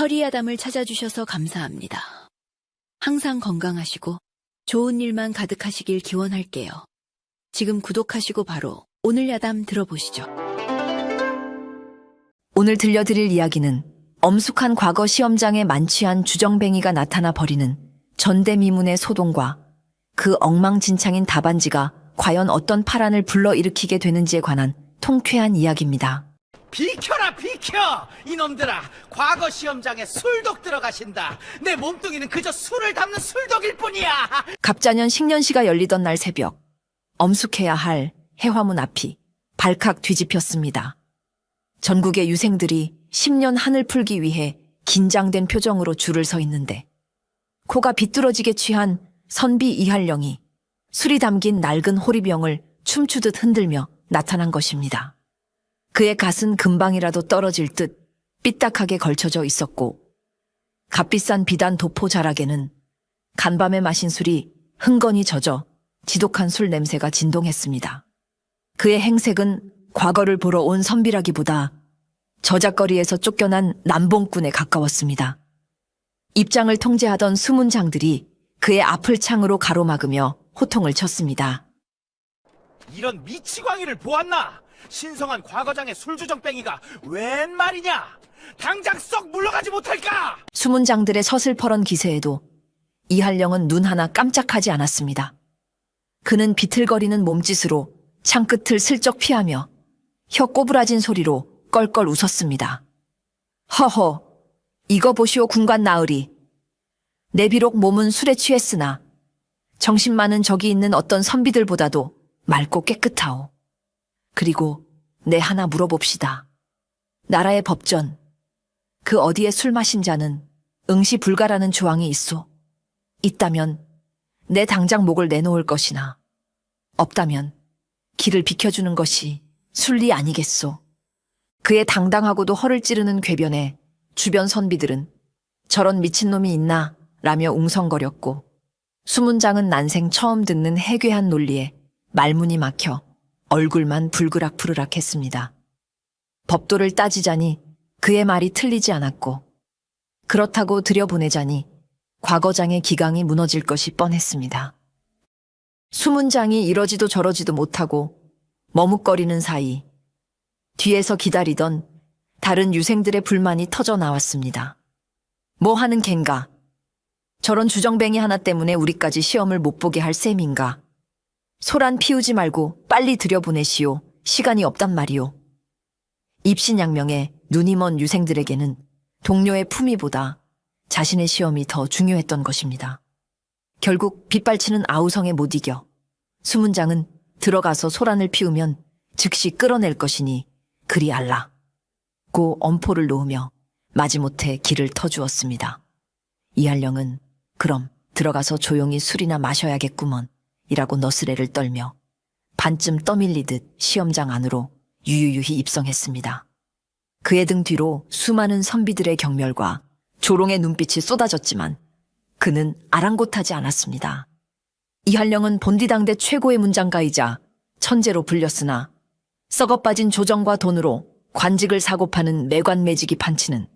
허리야담을 찾아주셔서 감사합니다. 항상 건강하시고 좋은 일만 가득하시길 기원할게요. 지금 구독하시고 바로 오늘 야담 들어보시죠. 오늘 들려드릴 이야기는 엄숙한 과거 시험장에 만취한 주정뱅이가 나타나 벌이는 전대미문의 소동과 그 엉망진창인 답안지가 과연 어떤 파란을 불러일으키게 되는지에 관한 통쾌한 이야기입니다. 비켜라 비켜! 이놈들아, 과거 시험장에 술독 들어가신다. 내 몸뚱이는 그저 술을 담는 술독일 뿐이야. 갑자년 식년시가 열리던 날 새벽, 엄숙해야 할 해화문 앞이 발칵 뒤집혔습니다. 전국의 유생들이 10년 한을 풀기 위해 긴장된 표정으로 줄을 서 있는데, 코가 비뚤어지게 취한 선비 이할령이 술이 담긴 낡은 호리병을 춤추듯 흔들며 나타난 것입니다. 그의 갓은 금방이라도 떨어질 듯 삐딱하게 걸쳐져 있었고, 값비싼 비단 도포 자락에는 간밤에 마신 술이 흥건히 젖어 지독한 술 냄새가 진동했습니다. 그의 행색은 과거를 보러 온 선비라기보다 저작거리에서 쫓겨난 남봉꾼에 가까웠습니다. 입장을 통제하던 수문장들이 그의 앞을 창으로 가로막으며 호통을 쳤습니다. 이런 미치광이를 보았나? 신성한 과거장의 술주정뱅이가 웬 말이냐? 당장 썩 물러가지 못할까? 수문장들의 서슬퍼런 기세에도 이할령은 눈 하나 깜짝하지 않았습니다. 그는 비틀거리는 몸짓으로 창끝을 슬쩍 피하며 혀 꼬부라진 소리로 껄껄 웃었습니다. 허허, 이거 보시오 군관 나으리. 내 비록 몸은 술에 취했으나 정신만은 저기 있는 어떤 선비들보다도 맑고 깨끗하오. 그리고 내 하나 물어봅시다. 나라의 법전, 그 어디에 술 마신 자는 응시 불가라는 조항이 있소. 있다면 내 당장 목을 내놓을 것이나, 없다면 길을 비켜주는 것이 순리 아니겠소. 그의 당당하고도 허를 찌르는 궤변에 주변 선비들은 저런 미친놈이 있나 라며 웅성거렸고, 수문장은 난생 처음 듣는 해괴한 논리에 말문이 막혀 얼굴만 불그락푸르락 했습니다. 법도를 따지자니 그의 말이 틀리지 않았고, 그렇다고 들여보내자니 과거장의 기강이 무너질 것이 뻔했습니다. 수문장이 이러지도 저러지도 못하고 머뭇거리는 사이 뒤에서 기다리던 다른 유생들의 불만이 터져 나왔습니다. 뭐 하는 갠가? 저런 주정뱅이 하나 때문에 우리까지 시험을 못 보게 할 셈인가? 소란 피우지 말고 빨리 들여보내시오. 시간이 없단 말이오. 입신양명에 눈이 먼 유생들에게는 동료의 품위보다 자신의 시험이 더 중요했던 것입니다. 결국 빗발치는 아우성에 못 이겨 수문장은 들어가서 소란을 피우면 즉시 끌어낼 것이니 그리 알라고 엄포를 놓으며 마지못해 길을 터주었습니다. 이할령은 그럼 들어가서 조용히 술이나 마셔야겠구먼 이라고 너스레를 떨며 반쯤 떠밀리듯 시험장 안으로 유유히 입성했습니다. 그의 등 뒤로 수많은 선비들의 경멸과 조롱의 눈빛이 쏟아졌지만 그는 아랑곳하지 않았습니다. 이할령은 본디당대 최고의 문장가이자 천재로 불렸으나 썩어빠진 조정과 돈으로 관직을 사고 파는 매관매직이 판치는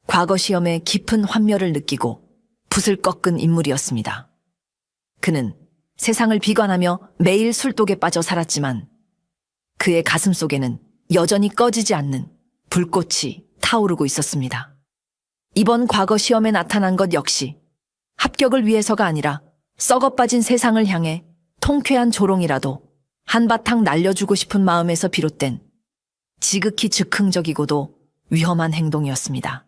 과거 시험에 깊은 환멸을 느끼고 붓을 꺾은 인물이었습니다. 그는 세상을 비관하며 매일 술독에 빠져 살았지만 그의 가슴 속에는 여전히 꺼지지 않는 불꽃이 타오르고 있었습니다. 이번 과거 시험에 나타난 것 역시 합격을 위해서가 아니라 썩어빠진 세상을 향해 통쾌한 조롱이라도 한바탕 날려주고 싶은 마음에서 비롯된 지극히 즉흥적이고도 위험한 행동이었습니다.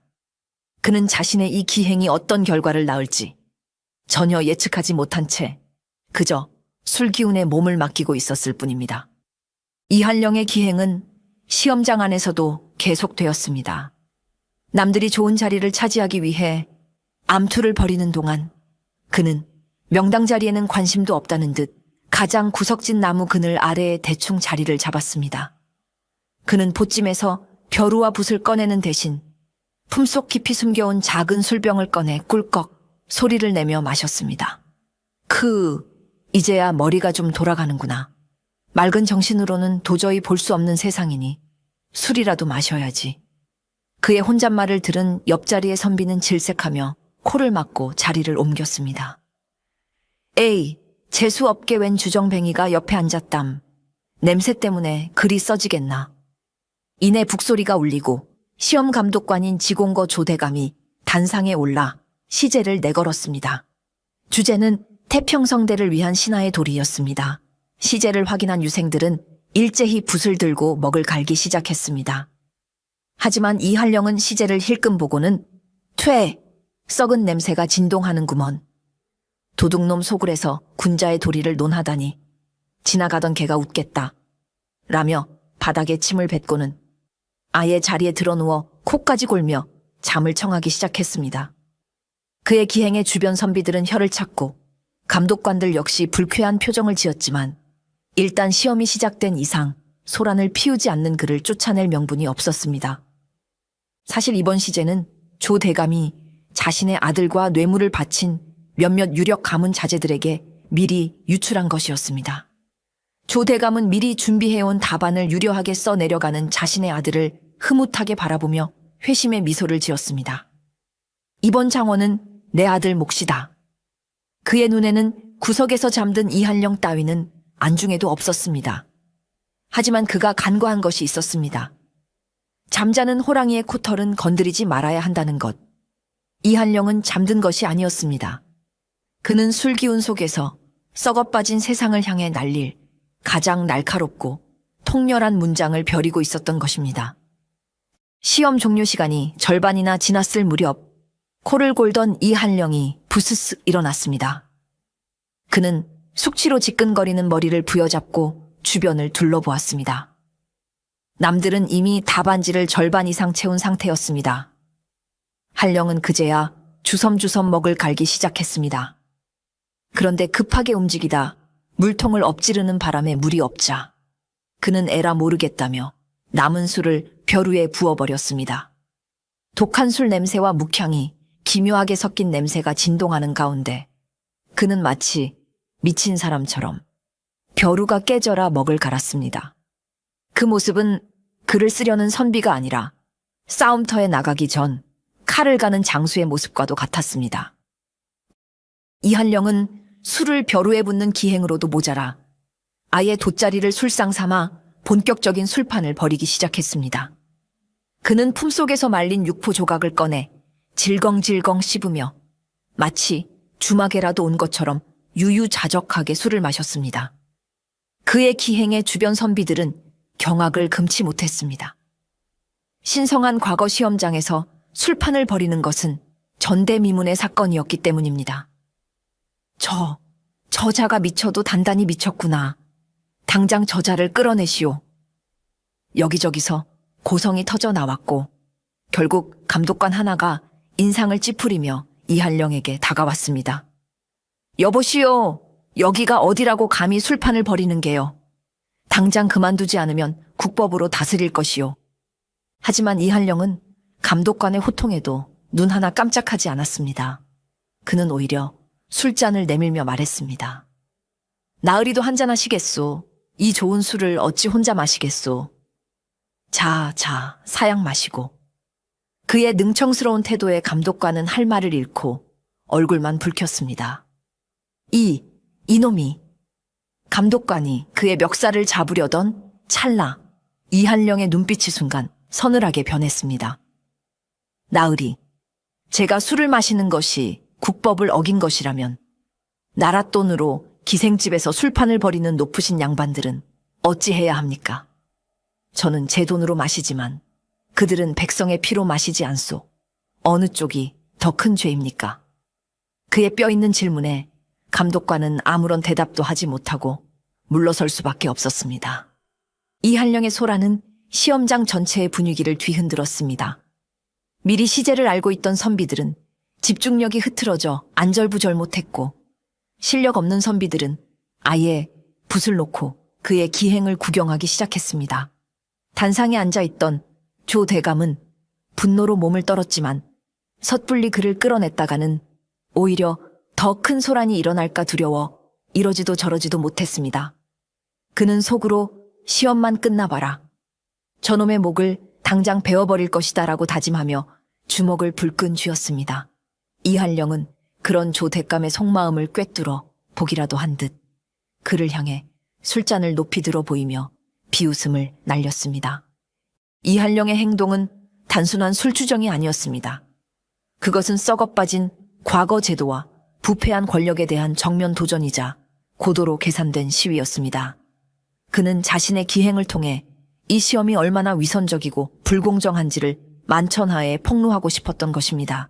그는 자신의 이 기행이 어떤 결과를 낳을지 전혀 예측하지 못한 채 그저 술기운에 몸을 맡기고 있었을 뿐입니다. 이할령의 기행은 시험장 안에서도 계속되었습니다. 남들이 좋은 자리를 차지하기 위해 암투를 벌이는 동안 그는 명당 자리에는 관심도 없다는 듯 가장 구석진 나무 그늘 아래에 대충 자리를 잡았습니다. 그는 보찜에서 벼루와 붓을 꺼내는 대신 품속 깊이 숨겨온 작은 술병을 꺼내 꿀꺽 소리를 내며 마셨습니다. 이제야 머리가 좀 돌아가는구나. 맑은 정신으로는 도저히 볼 수 없는 세상이니 술이라도 마셔야지. 그의 혼잣말을 들은 옆자리의 선비는 질색하며 코를 막고 자리를 옮겼습니다. 에이, 재수없게 웬 주정뱅이가 옆에 앉았담. 냄새 때문에 그리 써지겠나. 이내 북소리가 울리고 시험 감독관인 지공거 조대감이 단상에 올라 시제를 내걸었습니다. 주제는 태평성대를 위한 신하의 도리였습니다. 시제를 확인한 유생들은 일제히 붓을 들고 먹을 갈기 시작했습니다. 하지만 이한령은 시제를 힐끔 보고는 퇴! 썩은 냄새가 진동하는구먼. 도둑놈 소굴에서 군자의 도리를 논하다니. 지나가던 개가 웃겠다. 라며 바닥에 침을 뱉고는 아예 자리에 드러누워 코까지 골며 잠을 청하기 시작했습니다. 그의 기행에 주변 선비들은 혀를 찾고 감독관들 역시 불쾌한 표정을 지었지만 일단 시험이 시작된 이상 소란을 피우지 않는 그를 쫓아낼 명분이 없었습니다. 사실 이번 시제는 조 대감이 자신의 아들과 뇌물을 바친 몇몇 유력 가문 자제들에게 미리 유출한 것이었습니다. 조 대감은 미리 준비해온 답안을 유려하게 써내려가는 자신의 아들을 흐뭇하게 바라보며 회심의 미소를 지었습니다. 이번 장원은 내 아들 몫이다. 그의 눈에는 구석에서 잠든 이한령 따위는 안중에도 없었습니다. 하지만 그가 간과한 것이 있었습니다. 잠자는 호랑이의 코털은 건드리지 말아야 한다는 것. 이한령은 잠든 것이 아니었습니다. 그는 술기운 속에서 썩어빠진 세상을 향해 날릴 가장 날카롭고 통렬한 문장을 벼리고 있었던 것입니다. 시험 종료 시간이 절반이나 지났을 무렵 코를 골던 이한령이 부스스 일어났습니다. 그는 숙취로 지끈거리는 머리를 부여잡고 주변을 둘러보았습니다. 남들은 이미 답안지를 절반 이상 채운 상태였습니다. 한령은 그제야 주섬주섬 먹을 갈기 시작했습니다. 그런데 급하게 움직이다 물통을 엎지르는 바람에 물이 없자 그는 에라 모르겠다며 남은 술을 벼루에 부어버렸습니다. 독한 술 냄새와 묵향이 기묘하게 섞인 냄새가 진동하는 가운데 그는 마치 미친 사람처럼 벼루가 깨져라 먹을 갈았습니다. 그 모습은 그를 쓰려는 선비가 아니라 싸움터에 나가기 전 칼을 가는 장수의 모습과도 같았습니다. 이한령은 술을 벼루에 붓는 기행으로도 모자라 아예 돗자리를 술상 삼아 본격적인 술판을 벌이기 시작했습니다. 그는 품속에서 말린 육포 조각을 꺼내 질겅질겅 씹으며 마치 주막에라도 온 것처럼 유유자적하게 술을 마셨습니다. 그의 기행에 주변 선비들은 경악을 금치 못했습니다. 신성한 과거 시험장에서 술판을 벌이는 것은 전대미문의 사건이었기 때문입니다. 저자가 미쳐도 단단히 미쳤구나. 당장 저자를 끌어내시오. 여기저기서 고성이 터져 나왔고 결국 감독관 하나가 인상을 찌푸리며 이한령에게 다가왔습니다. 여보시오, 여기가 어디라고 감히 술판을 벌이는 게요. 당장 그만두지 않으면 국법으로 다스릴 것이요. 하지만 이한령은 감독관의 호통에도 눈 하나 깜짝하지 않았습니다. 그는 오히려 술잔을 내밀며 말했습니다. 나으리도 한잔하시겠소. 이 좋은 술을 어찌 혼자 마시겠소. 자, 사양 마시고. 그의 능청스러운 태도에 감독관은 할 말을 잃고 얼굴만 붉혔습니다. 이놈이. 감독관이 그의 멱살을 잡으려던 찰나 이한령의 눈빛이 순간 서늘하게 변했습니다. 나으리, 제가 술을 마시는 것이 국법을 어긴 것이라면 나라 돈으로 기생집에서 술판을 벌이는 높으신 양반들은 어찌해야 합니까? 저는 제 돈으로 마시지만 그들은 백성의 피로 마시지 않소. 어느 쪽이 더 큰 죄입니까? 그의 뼈 있는 질문에 감독관은 아무런 대답도 하지 못하고 물러설 수밖에 없었습니다. 이한령의 소란은 시험장 전체의 분위기를 뒤흔들었습니다. 미리 시제를 알고 있던 선비들은 집중력이 흐트러져 안절부절 못했고 실력 없는 선비들은 아예 붓을 놓고 그의 기행을 구경하기 시작했습니다. 단상에 앉아있던 조 대감은 분노로 몸을 떨었지만 섣불리 그를 끌어냈다가는 오히려 더 큰 소란이 일어날까 두려워 이러지도 저러지도 못했습니다. 그는 속으로 시험만 끝나봐라. 저놈의 목을 당장 베어버릴 것이다라고 다짐하며 주먹을 불끈 쥐었습니다. 이한령은 그런 조 대감의 속마음을 꿰뚫어 보기라도 한 듯 그를 향해 술잔을 높이 들어 보이며 비웃음을 날렸습니다. 이한령의 행동은 단순한 술주정이 아니었습니다. 그것은 썩어빠진 과거 제도와 부패한 권력에 대한 정면 도전이자 고도로 계산된 시위였습니다. 그는 자신의 기행을 통해 이 시험이 얼마나 위선적이고 불공정한지를 만천하에 폭로하고 싶었던 것입니다.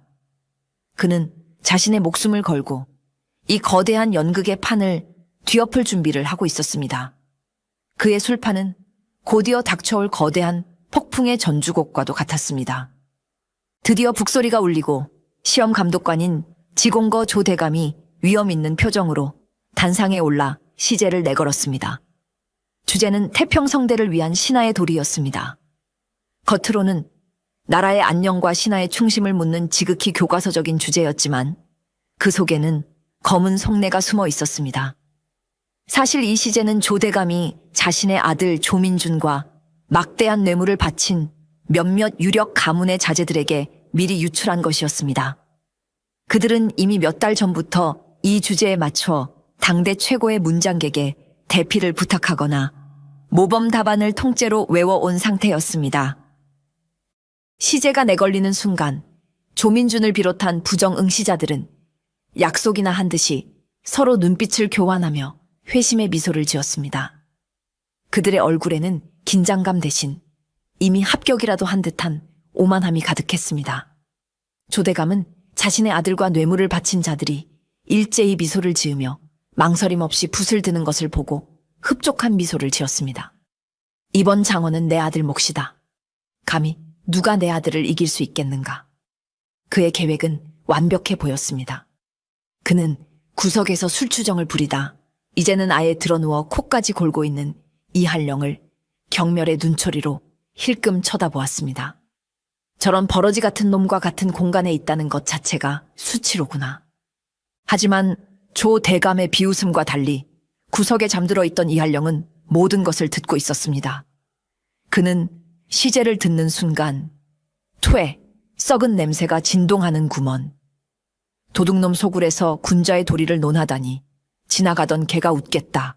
그는 자신의 목숨을 걸고 이 거대한 연극의 판을 뒤엎을 준비를 하고 있었습니다. 그의 술판은 곧이어 닥쳐올 거대한 폭풍의 전주곡과도 같았습니다. 드디어 북소리가 울리고 시험 감독관인 지공거 조 대감이 위험 있는 표정으로 단상에 올라 시제를 내걸었습니다. 주제는 태평성대를 위한 신하의 도리였습니다. 겉으로는 나라의 안녕과 신하의 충심을 묻는 지극히 교과서적인 주제였지만 그 속에는 검은 속내가 숨어 있었습니다. 사실 이 시제는 조 대감이 자신의 아들 조민준과 막대한 뇌물을 바친 몇몇 유력 가문의 자제들에게 미리 유출한 것이었습니다. 그들은 이미 몇 달 전부터 이 주제에 맞춰 당대 최고의 문장객에 대피를 부탁하거나 모범 답안을 통째로 외워온 상태였습니다. 시제가 내걸리는 순간 조민준을 비롯한 부정응시자들은 약속이나 한 듯이 서로 눈빛을 교환하며 회심의 미소를 지었습니다. 그들의 얼굴에는 긴장감 대신 이미 합격이라도 한 듯한 오만함이 가득했습니다. 조대감은 자신의 아들과 뇌물을 바친 자들이 일제히 미소를 지으며 망설임 없이 붓을 드는 것을 보고 흡족한 미소를 지었습니다. 이번 장원은 내 아들 몫이다. 감히 누가 내 아들을 이길 수 있겠는가. 그의 계획은 완벽해 보였습니다. 그는 구석에서 술추정을 부리다 이제는 아예 드러누워 코까지 골고 있는 이한령을 경멸의 눈초리로 힐끔 쳐다보았습니다. 저런 버러지 같은 놈과 같은 공간에 있다는 것 자체가 수치로구나. 하지만 조 대감의 비웃음과 달리 구석에 잠들어 있던 이한령은 모든 것을 듣고 있었습니다. 그는 시제를 듣는 순간 퇴, 썩은 냄새가 진동하는 구먼, 도둑놈 소굴에서 군자의 도리를 논하다니 지나가던 개가 웃겠다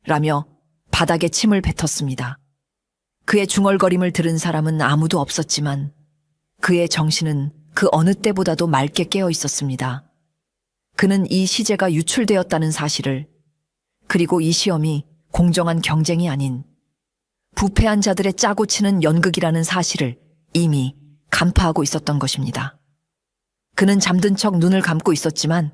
라며 바닥에 침을 뱉었습니다. 그의 중얼거림을 들은 사람은 아무도 없었지만 그의 정신은 그 어느 때보다도 맑게 깨어 있었습니다. 그는 이 시제가 유출되었다는 사실을, 그리고 이 시험이 공정한 경쟁이 아닌 부패한 자들의 짜고 치는 연극이라는 사실을 이미 간파하고 있었던 것입니다. 그는 잠든 척 눈을 감고 있었지만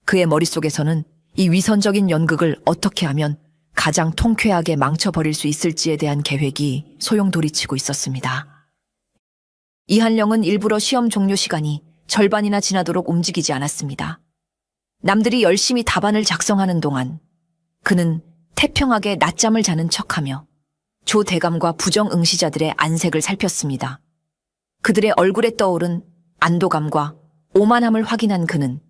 그의 머릿속에서는 이 위선적인 연극을 어떻게 하면 가장 통쾌하게 망쳐버릴 수 있을지에 대한 계획이 소용돌이치고 있었습니다. 이한령은 일부러 시험 종료 시간이 절반이나 지나도록 움직이지 않았습니다. 남들이 열심히 답안을 작성하는 동안 그는 태평하게 낮잠을 자는 척하며 조 대감과 부정응시자들의 안색을 살폈습니다. 그들의 얼굴에 떠오른 안도감과 오만함을 확인한 그는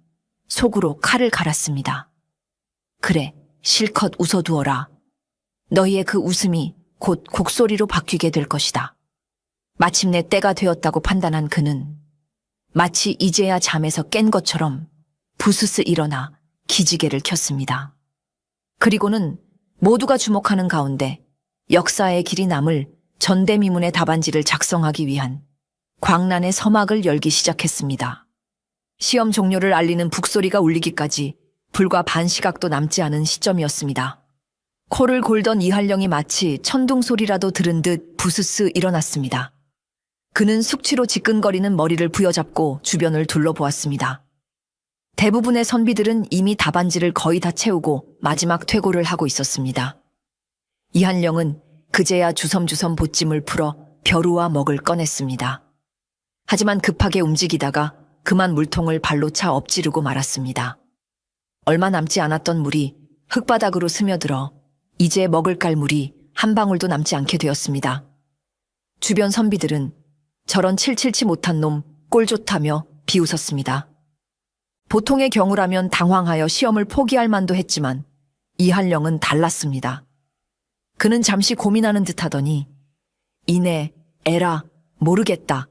속으로 칼을 갈았습니다. 그래, 실컷 웃어두어라. 너희의 그 웃음이 곧 곡소리로 바뀌게 될 것이다. 마침내 때가 되었다고 판단한 그는 마치 이제야 잠에서 깬 것처럼 부스스 일어나 기지개를 켰습니다. 그리고는 모두가 주목하는 가운데 역사의 길이 남을 전대미문의 답안지를 작성하기 위한 광란의 서막을 열기 시작했습니다. 시험 종료를 알리는 북소리가 울리기까지 불과 반 시각도 남지 않은 시점이었습니다. 코를 골던 이한령이 마치 천둥소리라도 들은 듯 부스스 일어났습니다. 그는 숙취로 지끈거리는 머리를 부여잡고 주변을 둘러보았습니다. 대부분의 선비들은 이미 답안지를 거의 다 채우고 마지막 퇴고를 하고 있었습니다. 이한령은 그제야 주섬주섬 보찜을 풀어 벼루와 먹을 꺼냈습니다. 하지만 급하게 움직이다가 그만 물통을 발로 차 엎지르고 말았습니다. 얼마 남지 않았던 물이 흙바닥으로 스며들어 이제 먹을 깔 물이 한 방울도 남지 않게 되었습니다. 주변 선비들은 저런 칠칠치 못한 놈 꼴 좋다며 비웃었습니다. 보통의 경우라면 당황하여 시험을 포기할 만도 했지만 이한령은 달랐습니다. 그는 잠시 고민하는 듯 하더니 이내 에라 모르겠다.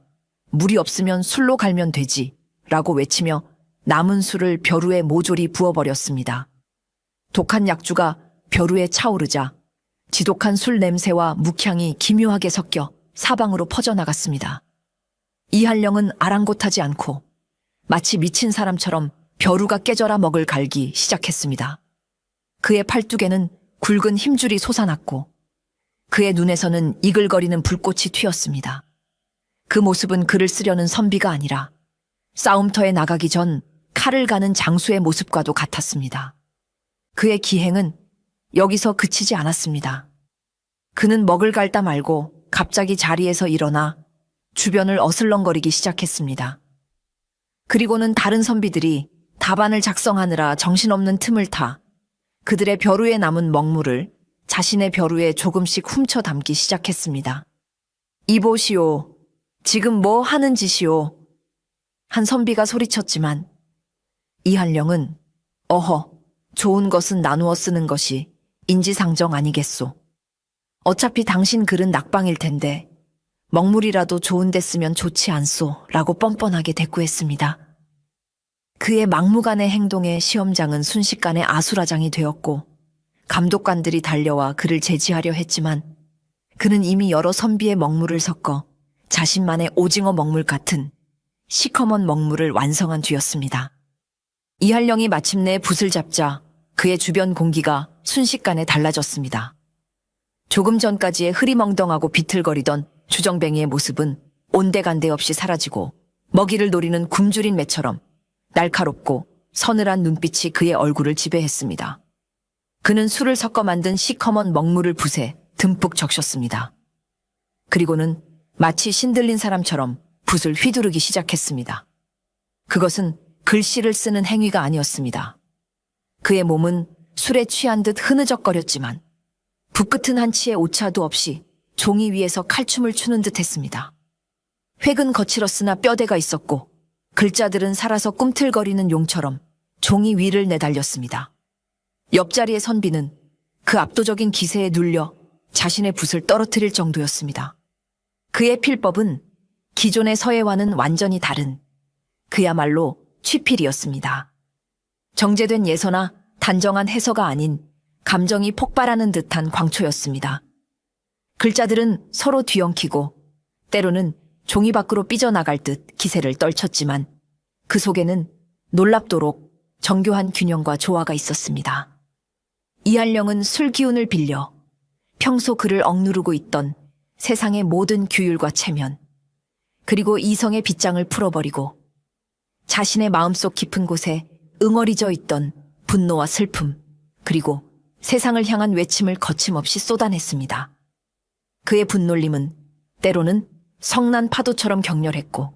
물이 없으면 술로 갈면 되지. 라고 외치며 남은 술을 벼루에 모조리 부어버렸습니다. 독한 약주가 벼루에 차오르자 지독한 술 냄새와 묵향이 기묘하게 섞여 사방으로 퍼져나갔습니다. 이한령은 아랑곳하지 않고 마치 미친 사람처럼 벼루가 깨져라 먹을 갈기 시작했습니다. 그의 팔뚝에는 굵은 힘줄이 솟아났고 그의 눈에서는 이글거리는 불꽃이 튀었습니다. 그 모습은 그를 쓰려는 선비가 아니라 싸움터에 나가기 전 칼을 가는 장수의 모습과도 같았습니다. 그의 기행은 여기서 그치지 않았습니다. 그는 먹을 갈다 말고 갑자기 자리에서 일어나 주변을 어슬렁거리기 시작했습니다. 그리고는 다른 선비들이 답안을 작성하느라 정신없는 틈을 타 그들의 벼루에 남은 먹물을 자신의 벼루에 조금씩 훔쳐 담기 시작했습니다. 이보시오. 지금 뭐 하는 짓이오? 한 선비가 소리쳤지만 이한령은 어허, 좋은 것은 나누어 쓰는 것이 인지상정 아니겠소. 어차피 당신 글은 낙방일 텐데 먹물이라도 좋은 데 쓰면 좋지 않소 라고 뻔뻔하게 대꾸했습니다. 그의 막무가내 행동에 시험장은 순식간에 아수라장이 되었고 감독관들이 달려와 그를 제지하려 했지만 그는 이미 여러 선비의 먹물을 섞어 자신만의 오징어 먹물 같은 시커먼 먹물을 완성한 뒤였습니다. 이한령이 마침내 붓을 잡자 그의 주변 공기가 순식간에 달라졌습니다. 조금 전까지의 흐리멍덩하고 비틀거리던 주정뱅이의 모습은 온데간데 없이 사라지고 먹이를 노리는 굶주린 매처럼 날카롭고 서늘한 눈빛이 그의 얼굴을 지배했습니다. 그는 술을 섞어 만든 시커먼 먹물을 붓에 듬뿍 적셨습니다. 그리고는 마치 신들린 사람처럼 붓을 휘두르기 시작했습니다. 그것은 글씨를 쓰는 행위가 아니었습니다. 그의 몸은 술에 취한 듯 흐느적거렸지만 붓끝은 한치의 오차도 없이 종이 위에서 칼춤을 추는 듯 했습니다. 획은 거칠었으나 뼈대가 있었고 글자들은 살아서 꿈틀거리는 용처럼 종이 위를 내달렸습니다. 옆자리의 선비는 그 압도적인 기세에 눌려 자신의 붓을 떨어뜨릴 정도였습니다. 그의 필법은 기존의 서예와는 완전히 다른 그야말로 취필이었습니다. 정제된 예서나 단정한 해서가 아닌 감정이 폭발하는 듯한 광초였습니다. 글자들은 서로 뒤엉키고 때로는 종이 밖으로 삐져나갈 듯 기세를 떨쳤지만 그 속에는 놀랍도록 정교한 균형과 조화가 있었습니다. 이한령은 술 기운을 빌려 평소 그를 억누르고 있던 세상의 모든 규율과 체면, 그리고 이성의 빗장을 풀어버리고 자신의 마음속 깊은 곳에 응어리져 있던 분노와 슬픔, 그리고 세상을 향한 외침을 거침없이 쏟아냈습니다. 그의 분놀림은 때로는 성난 파도처럼 격렬했고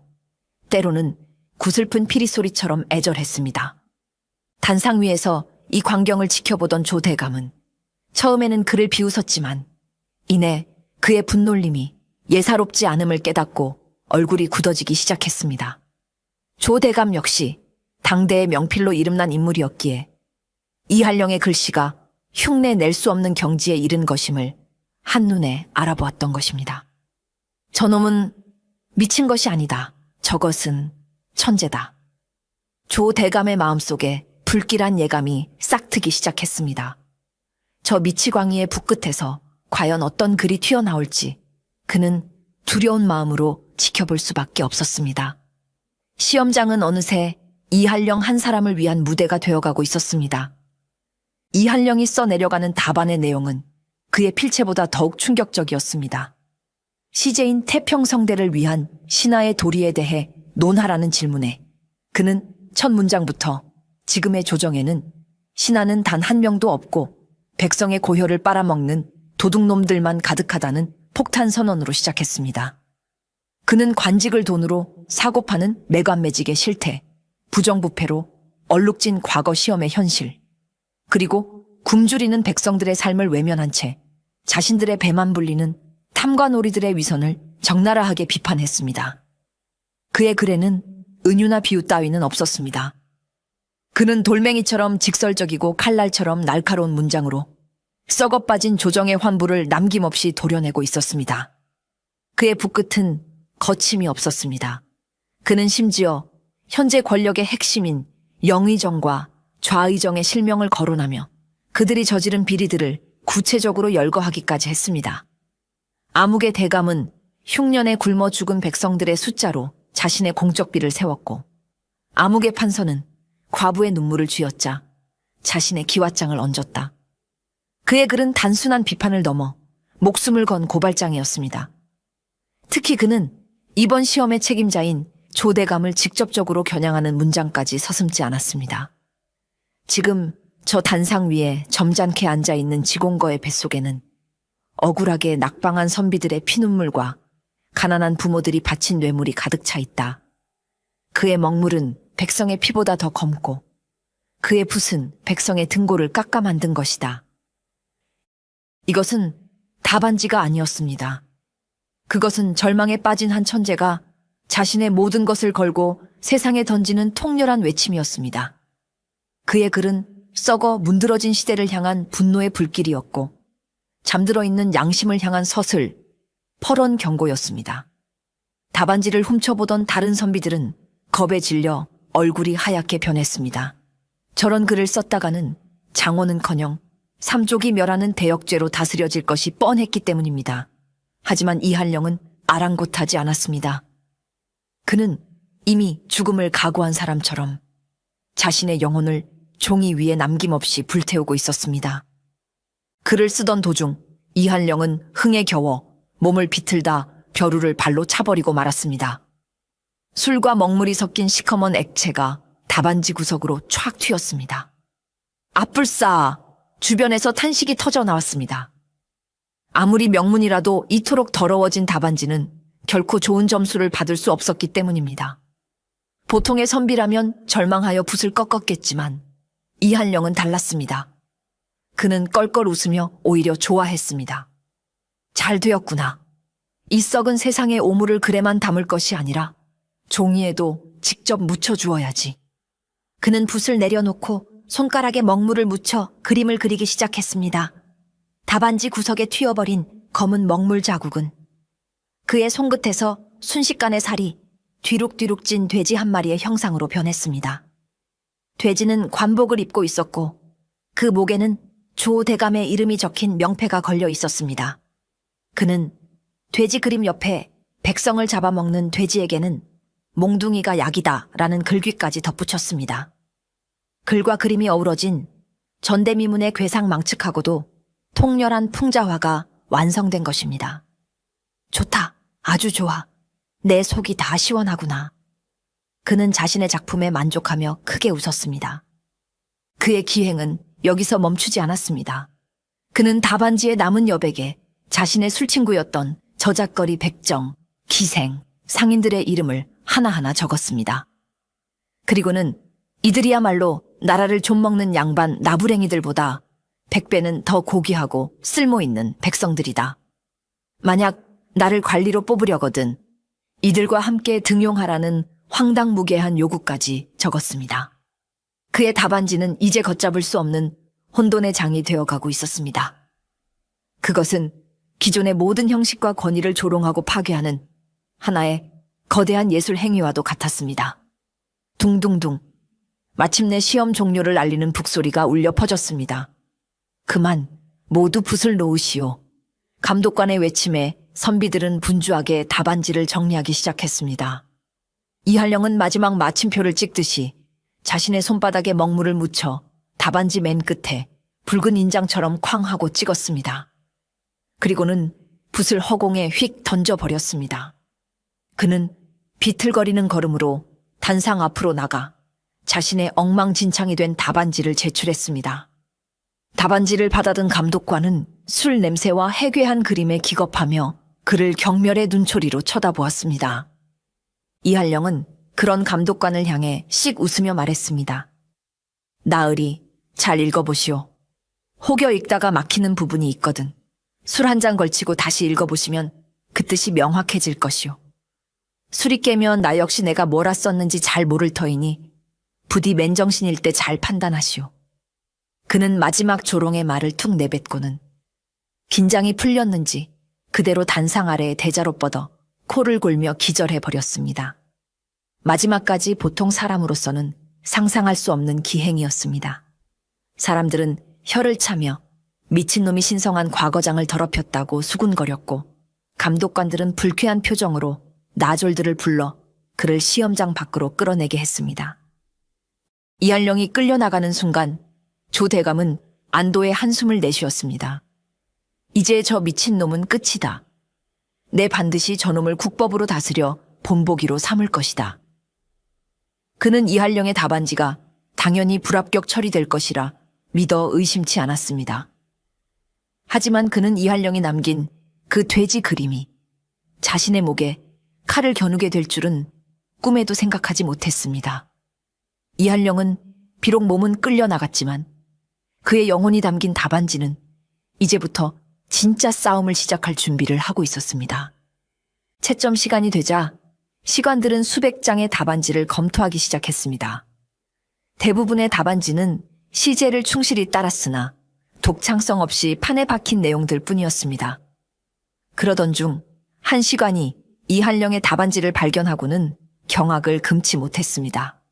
때로는 구슬픈 피리소리처럼 애절했습니다. 단상 위에서 이 광경을 지켜보던 조대감은 처음에는 그를 비웃었지만 이내 그의 분놀림이 예사롭지 않음을 깨닫고 얼굴이 굳어지기 시작했습니다. 조대감 역시 당대의 명필로 이름난 인물이었기에 이한령의 글씨가 흉내 낼 수 없는 경지에 이른 것임을 한눈에 알아보았던 것입니다. 저놈은 미친 것이 아니다. 저것은 천재다. 조대감의 마음속에 불길한 예감이 싹트기 시작했습니다. 저 미치광이의 붓끝에서 과연 어떤 글이 튀어나올지 그는 두려운 마음으로 지켜볼 수밖에 없었습니다. 시험장은 어느새 이한령 한 사람을 위한 무대가 되어가고 있었습니다. 이한령이 써내려가는 답안의 내용은 그의 필체보다 더욱 충격적이었습니다. 시제인 태평성대를 위한 신하의 도리에 대해 논하라는 질문에 그는 첫 문장부터 지금의 조정에는 신하는 단 한 명도 없고 백성의 고혈을 빨아먹는 도둑놈들만 가득하다는 폭탄 선언으로 시작했습니다. 그는 관직을 돈으로 사고 파는 매관매직의 실태, 부정부패로 얼룩진 과거 시험의 현실, 그리고 굶주리는 백성들의 삶을 외면한 채 자신들의 배만 불리는 탐관오리들의 위선을 적나라하게 비판했습니다. 그의 글에는 은유나 비유 따위는 없었습니다. 그는 돌멩이처럼 직설적이고 칼날처럼 날카로운 문장으로 썩어빠진 조정의 환부를 남김없이 도려내고 있었습니다. 그의 붓끝은 거침이 없었습니다. 그는 심지어 현재 권력의 핵심인 영의정과 좌의정의 실명을 거론하며 그들이 저지른 비리들을 구체적으로 열거하기까지 했습니다. 암흑의 대감은 흉년에 굶어 죽은 백성들의 숫자로 자신의 공적비를 세웠고, 암흑의 판서는 과부의 눈물을 쥐었자 자신의 기왓장을 얹었다. 그의 글은 단순한 비판을 넘어 목숨을 건 고발장이었습니다. 특히 그는 이번 시험의 책임자인 조대감을 직접적으로 겨냥하는 문장까지 서슴지 않았습니다. 지금 저 단상 위에 점잖게 앉아있는 지공거의 뱃속에는 억울하게 낙방한 선비들의 피눈물과 가난한 부모들이 바친 뇌물이 가득 차 있다. 그의 먹물은 백성의 피보다 더 검고 그의 붓은 백성의 등골을 깎아 만든 것이다. 이것은 답안지가 아니었습니다. 그것은 절망에 빠진 한 천재가 자신의 모든 것을 걸고 세상에 던지는 통렬한 외침이었습니다. 그의 글은 썩어 문드러진 시대를 향한 분노의 불길이었고, 잠들어 있는 양심을 향한 서슬, 퍼런 경고였습니다. 답안지를 훔쳐보던 다른 선비들은 겁에 질려 얼굴이 하얗게 변했습니다. 저런 글을 썼다가는 장원은커녕 삼족이 멸하는 대역죄로 다스려질 것이 뻔했기 때문입니다. 하지만 이한령은 아랑곳하지 않았습니다. 그는 이미 죽음을 각오한 사람처럼 자신의 영혼을 종이 위에 남김없이 불태우고 있었습니다. 글을 쓰던 도중 이한령은 흥에 겨워 몸을 비틀다 벼루를 발로 차버리고 말았습니다. 술과 먹물이 섞인 시커먼 액체가 답안지 구석으로 촥 튀었습니다. 아뿔싸! 주변에서 탄식이 터져 나왔습니다. 아무리 명문이라도 이토록 더러워진 답안지는 결코 좋은 점수를 받을 수 없었기 때문입니다. 보통의 선비라면 절망하여 붓을 꺾었겠지만 이한령은 달랐습니다. 그는 껄껄 웃으며 오히려 좋아했습니다. 잘 되었구나. 이 썩은 세상의 오물을 글에만 담을 것이 아니라 종이에도 직접 묻혀주어야지. 그는 붓을 내려놓고 손가락에 먹물을 묻혀 그림을 그리기 시작했습니다. 답안지 구석에 튀어버린 검은 먹물 자국은 그의 손끝에서 순식간에 살이 뒤룩뒤룩 찐 돼지 한 마리의 형상으로 변했습니다. 돼지는 관복을 입고 있었고 그 목에는 조 대감의 이름이 적힌 명패가 걸려 있었습니다. 그는 돼지 그림 옆에 백성을 잡아먹는 돼지에게는 몽둥이가 약이다 라는 글귀까지 덧붙였습니다. 글과 그림이 어우러진 전대미문의 괴상망측하고도 통렬한 풍자화가 완성된 것입니다. 좋다. 아주 좋아. 내 속이 다 시원하구나. 그는 자신의 작품에 만족하며 크게 웃었습니다. 그의 기행은 여기서 멈추지 않았습니다. 그는 답안지의 남은 여백에 자신의 술친구였던 저작거리 백정, 기생, 상인들의 이름을 하나하나 적었습니다. 그리고는 이들이야말로 나라를 좀먹는 양반 나부랭이들보다 100배는 더 고귀하고 쓸모있는 백성들이다. 만약 나를 관리로 뽑으려거든 이들과 함께 등용하라는 황당무계한 요구까지 적었습니다. 그의 답안지는 이제 걷잡을 수 없는 혼돈의 장이 되어가고 있었습니다. 그것은 기존의 모든 형식과 권위를 조롱하고 파괴하는 하나의 거대한 예술 행위와도 같았습니다. 둥둥둥. 마침내 시험 종료를 알리는 북소리가 울려 퍼졌습니다. 그만 모두 붓을 놓으시오. 감독관의 외침에 선비들은 분주하게 답안지를 정리하기 시작했습니다. 이한령은 마지막 마침표를 찍듯이 자신의 손바닥에 먹물을 묻혀 답안지 맨 끝에 붉은 인장처럼 쾅 하고 찍었습니다. 그리고는 붓을 허공에 휙 던져버렸습니다. 그는 비틀거리는 걸음으로 단상 앞으로 나가 자신의 엉망진창이 된 답안지를 제출했습니다. 답안지를 받아든 감독관은 술 냄새와 해괴한 그림에 기겁하며 그를 경멸의 눈초리로 쳐다보았습니다. 이한령은 그런 감독관을 향해 씩 웃으며 말했습니다. 나으리, 잘 읽어보시오. 혹여 읽다가 막히는 부분이 있거든. 술 한 잔 걸치고 다시 읽어보시면 그 뜻이 명확해질 것이오. 술이 깨면 나 역시 내가 뭐라 썼는지 잘 모를 터이니 부디 맨정신일 때 잘 판단하시오. 그는 마지막 조롱의 말을 툭 내뱉고는 긴장이 풀렸는지 그대로 단상 아래에 대자로 뻗어 코를 골며 기절해버렸습니다. 마지막까지 보통 사람으로서는 상상할 수 없는 기행이었습니다. 사람들은 혀를 차며 미친놈이 신성한 과거장을 더럽혔다고 수군거렸고, 감독관들은 불쾌한 표정으로 나졸들을 불러 그를 시험장 밖으로 끌어내게 했습니다. 이한령이 끌려나가는 순간 조 대감은 안도의 한숨을 내쉬었습니다. 이제 저 미친놈은 끝이다. 내 반드시 저놈을 국법으로 다스려 본보기로 삼을 것이다. 그는 이한령의 답안지가 당연히 불합격 처리될 것이라 믿어 의심치 않았습니다. 하지만 그는 이한령이 남긴 그 돼지 그림이 자신의 목에 칼을 겨누게 될 줄은 꿈에도 생각하지 못했습니다. 이한령은 비록 몸은 끌려나갔지만 그의 영혼이 담긴 답안지는 이제부터 진짜 싸움을 시작할 준비를 하고 있었습니다. 채점 시간이 되자 시관들은 수백 장의 답안지를 검토하기 시작했습니다. 대부분의 답안지는 시제를 충실히 따랐으나 독창성 없이 판에 박힌 내용들 뿐이었습니다. 그러던 중 한 시관이 이한령의 답안지를 발견하고는 경악을 금치 못했습니다.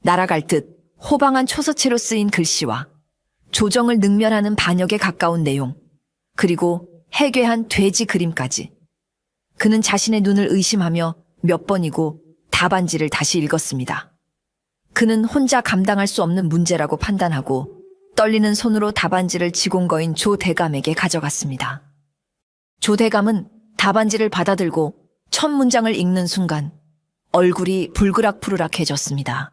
날아갈 듯 호방한 초서체로 쓰인 글씨와 조정을 능멸하는 반역에 가까운 내용, 그리고 해괴한 돼지 그림까지. 그는 자신의 눈을 의심하며 몇 번이고 답안지를 다시 읽었습니다. 그는 혼자 감당할 수 없는 문제라고 판단하고 떨리는 손으로 답안지를 지공거인 조 대감에게 가져갔습니다. 조 대감은 답안지를 받아들고 첫 문장을 읽는 순간 얼굴이 불그락푸르락해졌습니다.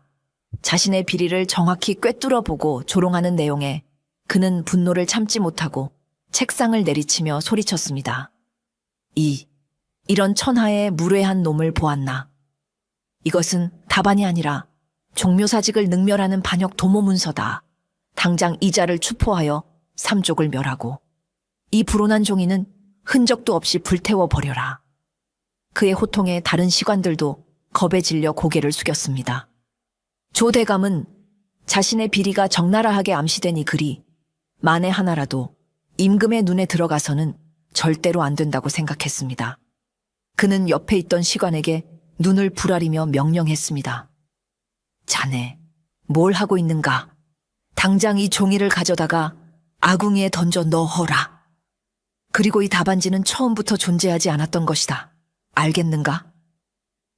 자신의 비리를 정확히 꿰뚫어 보고 조롱하는 내용에 그는 분노를 참지 못하고 책상을 내리치며 소리쳤습니다. 이런 천하의 무례한 놈을 보았나. 이것은 답안이 아니라 종묘사직을 능멸하는 반역 도모문서다. 당장 이자를 추포하여 삼족을 멸하고 이 불온한 종이는 흔적도 없이 불태워 버려라. 그의 호통에 다른 시관들도 겁에 질려 고개를 숙였습니다. 조 대감은 자신의 비리가 적나라하게 암시된 이 글이 만에 하나라도 임금의 눈에 들어가서는 절대로 안 된다고 생각했습니다. 그는 옆에 있던 시관에게 눈을 부라리며 명령했습니다. 자네, 뭘 하고 있는가? 당장 이 종이를 가져다가 아궁이에 던져 넣어라. 그리고 이 답안지는 처음부터 존재하지 않았던 것이다. 알겠는가?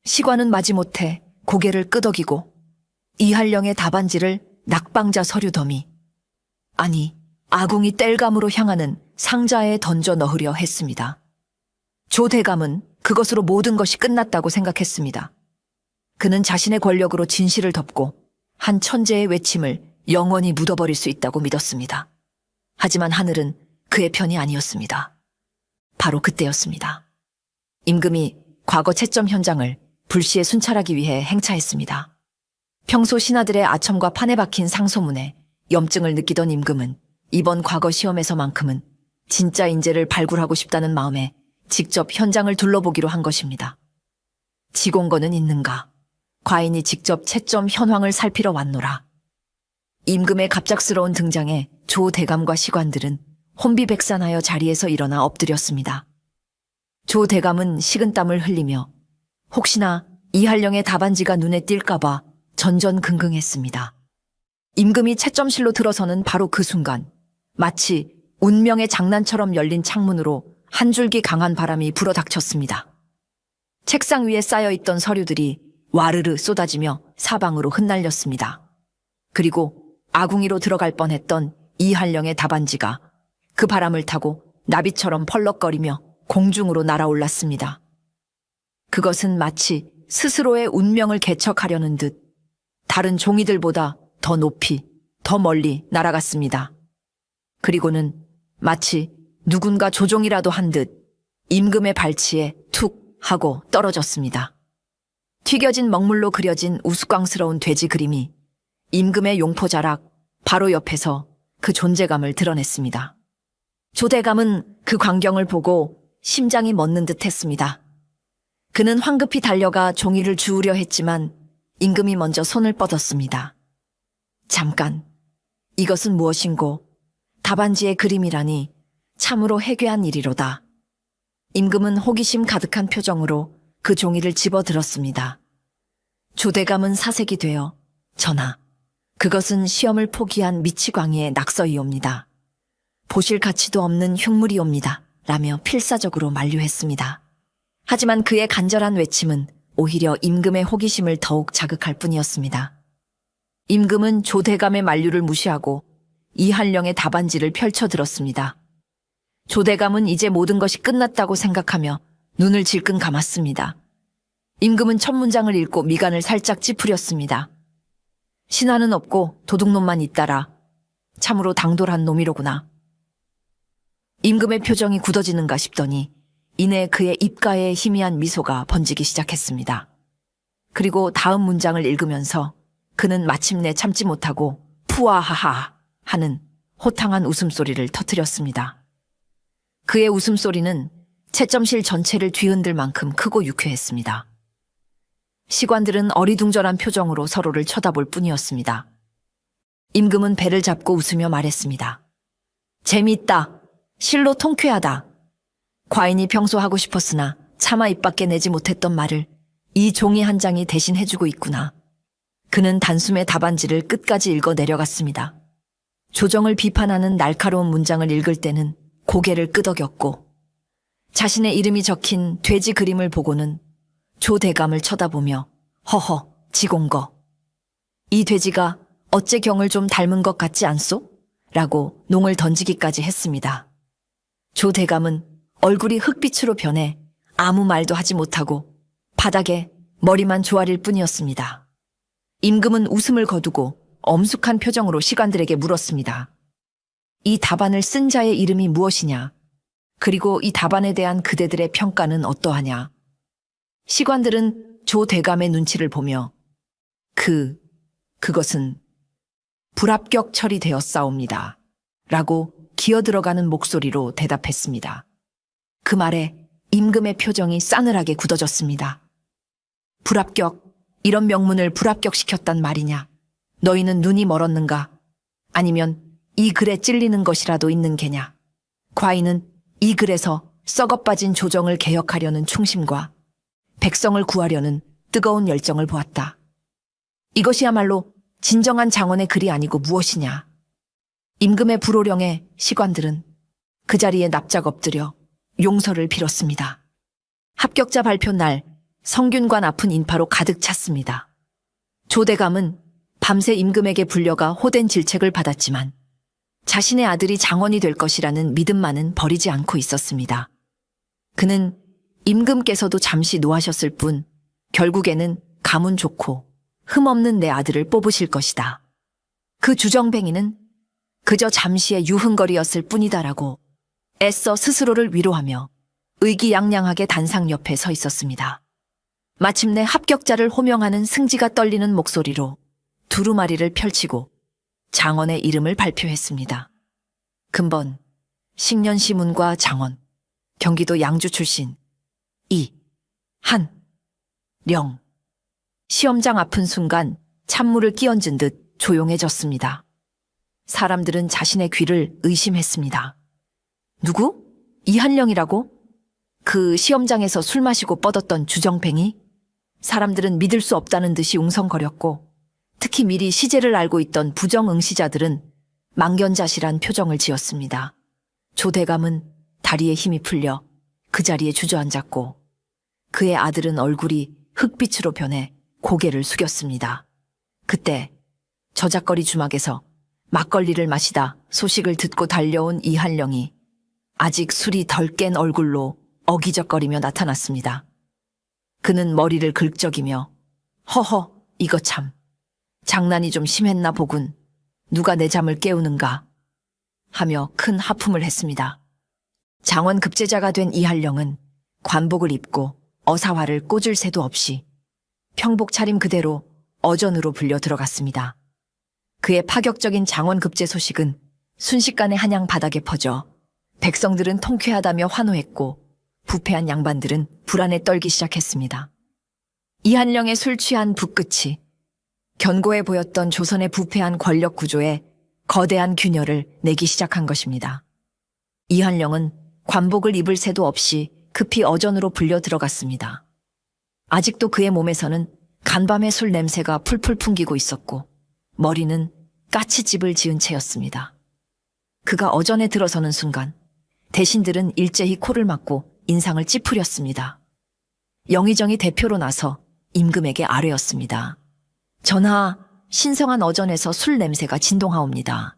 시관은 마지못해 고개를 끄덕이고 이한령의 답안지를 낙방자 서류 더미, 아니 아궁이 땔감으로 향하는 상자에 던져 넣으려 했습니다. 조 대감은 그것으로 모든 것이 끝났다고 생각했습니다. 그는 자신의 권력으로 진실을 덮고 한 천재의 외침을 영원히 묻어버릴 수 있다고 믿었습니다. 하지만 하늘은 그의 편이 아니었습니다. 바로 그때였습니다. 임금이 과거 채점 현장을 불시에 순찰하기 위해 행차했습니다. 평소 신하들의 아첨과 판에 박힌 상소문에 염증을 느끼던 임금은 이번 과거 시험에서만큼은 진짜 인재를 발굴하고 싶다는 마음에 직접 현장을 둘러보기로 한 것입니다. 지공건은 있는가? 과인이 직접 채점 현황을 살피러 왔노라. 임금의 갑작스러운 등장에 조 대감과 시관들은 혼비백산하여 자리에서 일어나 엎드렸습니다. 조 대감은 식은땀을 흘리며 혹시나 이한령의 답안지가 눈에 띌까봐 전전긍긍했습니다. 임금이 채점실로 들어서는 바로 그 순간 마치 운명의 장난처럼 열린 창문으로 한 줄기 강한 바람이 불어닥쳤습니다. 책상 위에 쌓여있던 서류들이 와르르 쏟아지며 사방으로 흩날렸습니다. 그리고 아궁이로 들어갈 뻔했던 이한령의 답안지가 그 바람을 타고 나비처럼 펄럭거리며 공중으로 날아올랐습니다. 그것은 마치 스스로의 운명을 개척하려는 듯 다른 종이들보다 더 높이, 더 멀리 날아갔습니다. 그리고는 마치 누군가 조종이라도 한 듯 임금의 발치에 툭 하고 떨어졌습니다. 튀겨진 먹물로 그려진 우스꽝스러운 돼지 그림이 임금의 용포자락 바로 옆에서 그 존재감을 드러냈습니다. 조대감은 그 광경을 보고 심장이 멎는 듯 했습니다. 그는 황급히 달려가 종이를 주우려 했지만 임금이 먼저 손을 뻗었습니다. 잠깐, 이것은 무엇인고? 답안지의 그림이라니 참으로 해괴한 일이로다. 임금은 호기심 가득한 표정으로 그 종이를 집어들었습니다. 조대감은 사색이 되어 전하, 그것은 시험을 포기한 미치광이의 낙서이옵니다. 보실 가치도 없는 흉물이옵니다. 라며 필사적으로 만류했습니다. 하지만 그의 간절한 외침은 오히려 임금의 호기심을 더욱 자극할 뿐이었습니다. 임금은 조대감의 만류를 무시하고 이한령의 답안지를 펼쳐들었습니다. 조대감은 이제 모든 것이 끝났다고 생각하며 눈을 질끈 감았습니다. 임금은 첫 문장을 읽고 미간을 살짝 찌푸렸습니다. 신하는 없고 도둑놈만 있다라. 참으로 당돌한 놈이로구나. 임금의 표정이 굳어지는가 싶더니 이내 그의 입가에 희미한 미소가 번지기 시작했습니다. 그리고 다음 문장을 읽으면서 그는 마침내 참지 못하고 푸아하하 하는 호탕한 웃음소리를 터뜨렸습니다. 그의 웃음소리는 채점실 전체를 뒤흔들 만큼 크고 유쾌했습니다. 시관들은 어리둥절한 표정으로 서로를 쳐다볼 뿐이었습니다. 임금은 배를 잡고 웃으며 말했습니다. 재미있다. 실로 통쾌하다. 과인이 평소 하고 싶었으나 차마 입 밖에 내지 못했던 말을 이 종이 한 장이 대신 해주고 있구나. 그는 단숨에 답안지를 끝까지 읽어 내려갔습니다. 조정을 비판하는 날카로운 문장을 읽을 때는 고개를 끄덕였고 자신의 이름이 적힌 돼지 그림을 보고는 조대감을 쳐다보며 허허 지공거. 이 돼지가 어째 경을 좀 닮은 것 같지 않소? 라고 농을 던지기까지 했습니다. 조대감은 얼굴이 흙빛으로 변해 아무 말도 하지 못하고 바닥에 머리만 조아릴 뿐이었습니다. 임금은 웃음을 거두고 엄숙한 표정으로 시관들에게 물었습니다. 이 답안을 쓴 자의 이름이 무엇이냐? 그리고 이 답안에 대한 그대들의 평가는 어떠하냐? 시관들은 조대감의 눈치를 보며 그것은 불합격 처리되었사옵니다. 라고 기어들어가는 목소리로 대답했습니다. 그 말에 임금의 표정이 싸늘하게 굳어졌습니다. 불합격, 이런 명문을 불합격시켰단 말이냐? 너희는 눈이 멀었는가? 아니면 이 글에 찔리는 것이라도 있는 게냐? 과인은 이 글에서 썩어빠진 조정을 개혁하려는 충심과 백성을 구하려는 뜨거운 열정을 보았다. 이것이야말로 진정한 장원의 글이 아니고 무엇이냐? 임금의 불호령에 시관들은 그 자리에 납작 엎드려 용서를 빌었습니다. 합격자 발표 날 성균관 앞은 인파로 가득 찼습니다. 조대감은 밤새 임금에게 불려가 호된 질책을 받았지만 자신의 아들이 장원이 될 것이라는 믿음만은 버리지 않고 있었습니다. 그는 임금께서도 잠시 노하셨을 뿐 결국에는 가문 좋고 흠없는 내 아들을 뽑으실 것이다. 그 주정뱅이는 그저 잠시의 유흥거리였을 뿐이다라고 애써 스스로를 위로하며 의기양양하게 단상 옆에 서 있었습니다. 마침내 합격자를 호명하는 승지가 떨리는 목소리로 두루마리를 펼치고 장원의 이름을 발표했습니다. 근본, 식년시문과 장원, 경기도 양주 출신, 이한령. 시험장 앞은 순간 찬물을 끼얹은 듯 조용해졌습니다. 사람들은 자신의 귀를 의심했습니다. 누구? 이한령이라고? 그 시험장에서 술 마시고 뻗었던 주정뱅이? 사람들은 믿을 수 없다는 듯이 웅성거렸고 특히 미리 시제를 알고 있던 부정응시자들은 망견자실한 표정을 지었습니다. 조대감은 다리에 힘이 풀려 그 자리에 주저앉았고 그의 아들은 얼굴이 흙빛으로 변해 고개를 숙였습니다. 그때 저작거리 주막에서 막걸리를 마시다 소식을 듣고 달려온 이한령이 아직 술이 덜 깬 얼굴로 어기적거리며 나타났습니다. 그는 머리를 긁적이며 허허 이거 참 장난이 좀 심했나 보군. 누가 내 잠을 깨우는가 하며 큰 하품을 했습니다. 장원 급제자가 된 이한령은 관복을 입고 어사화를 꽂을 새도 없이 평복 차림 그대로 어전으로 불려 들어갔습니다. 그의 파격적인 장원 급제 소식은 순식간에 한양 바닥에 퍼져 백성들은 통쾌하다며 환호했고 부패한 양반들은 불안에 떨기 시작했습니다. 이한령의 술 취한 붓끝이 견고해 보였던 조선의 부패한 권력 구조에 거대한 균열을 내기 시작한 것입니다. 이한령은 관복을 입을 새도 없이 급히 어전으로 불려 들어갔습니다. 아직도 그의 몸에서는 간밤의 술 냄새가 풀풀 풍기고 있었고 머리는 까치집을 지은 채였습니다. 그가 어전에 들어서는 순간 대신들은 일제히 코를 막고 인상을 찌푸렸습니다. 영의정이 대표로 나서 임금에게 아뢰었습니다. 전하, 신성한 어전에서 술 냄새가 진동하옵니다.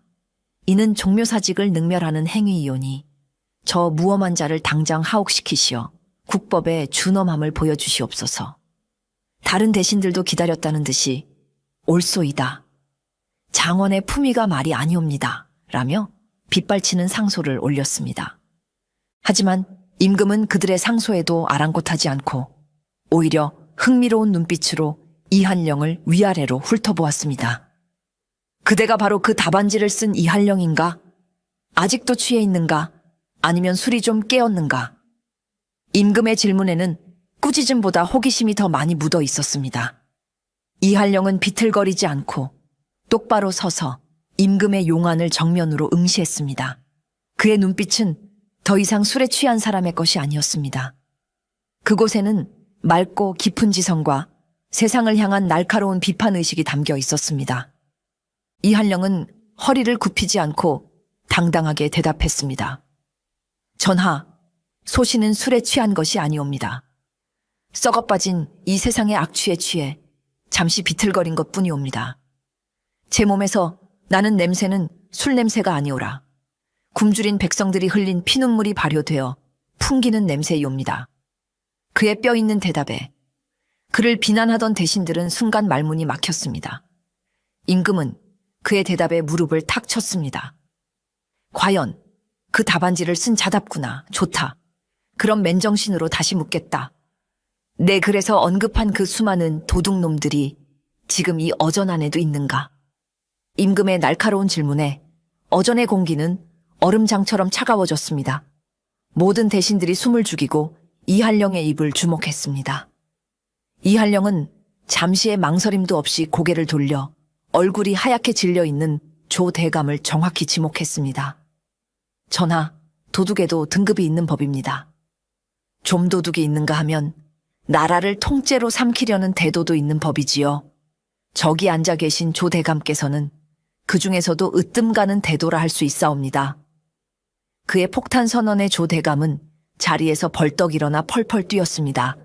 이는 종묘사직을 능멸하는 행위이오니 저 무엄한 자를 당장 하옥시키시어 국법의 준엄함을 보여주시옵소서. 다른 대신들도 기다렸다는 듯이 옳소이다. 장원의 품위가 말이 아니옵니다. 라며 빗발치는 상소를 올렸습니다. 하지만 임금은 그들의 상소에도 아랑곳하지 않고 오히려 흥미로운 눈빛으로 이한령을 위아래로 훑어보았습니다. 그대가 바로 그 답안지를 쓴 이한령인가? 아직도 취해 있는가? 아니면 술이 좀 깨었는가? 임금의 질문에는 꾸짖음보다 호기심이 더 많이 묻어 있었습니다. 이한령은 비틀거리지 않고 똑바로 서서 임금의 용안을 정면으로 응시했습니다. 그의 눈빛은 더 이상 술에 취한 사람의 것이 아니었습니다. 그곳에는 맑고 깊은 지성과 세상을 향한 날카로운 비판의식이 담겨 있었습니다. 이한령은 허리를 굽히지 않고 당당하게 대답했습니다. 전하, 소신은 술에 취한 것이 아니옵니다. 썩어빠진 이 세상의 악취에 취해 잠시 비틀거린 것뿐이옵니다. 제 몸에서 나는 냄새는 술 냄새가 아니오라. 굶주린 백성들이 흘린 피눈물이 발효되어 풍기는 냄새이옵니다. 그의 뼈 있는 대답에 그를 비난하던 대신들은 순간 말문이 막혔습니다. 임금은 그의 대답에 무릎을 탁 쳤습니다. 과연 그 답안지를 쓴 자답구나. 좋다. 그럼 맨정신으로 다시 묻겠다. 내 글에서 언급한 그 수많은 도둑놈들이 지금 이 어전 안에도 있는가? 임금의 날카로운 질문에 어전의 공기는 얼음장처럼 차가워졌습니다. 모든 대신들이 숨을 죽이고 이한령의 입을 주목했습니다. 이한령은 잠시의 망설임도 없이 고개를 돌려 얼굴이 하얗게 질려있는 조 대감을 정확히 지목했습니다. 전하, 도둑에도 등급이 있는 법입니다. 좀도둑이 있는가 하면 나라를 통째로 삼키려는 대도도 있는 법이지요. 저기 앉아 계신 조 대감께서는 그 중에서도 으뜸 가는 대도라 할 수 있사옵니다. 그의 폭탄 선언의 조 대감은 자리에서 벌떡 일어나 펄펄 뛰었습니다.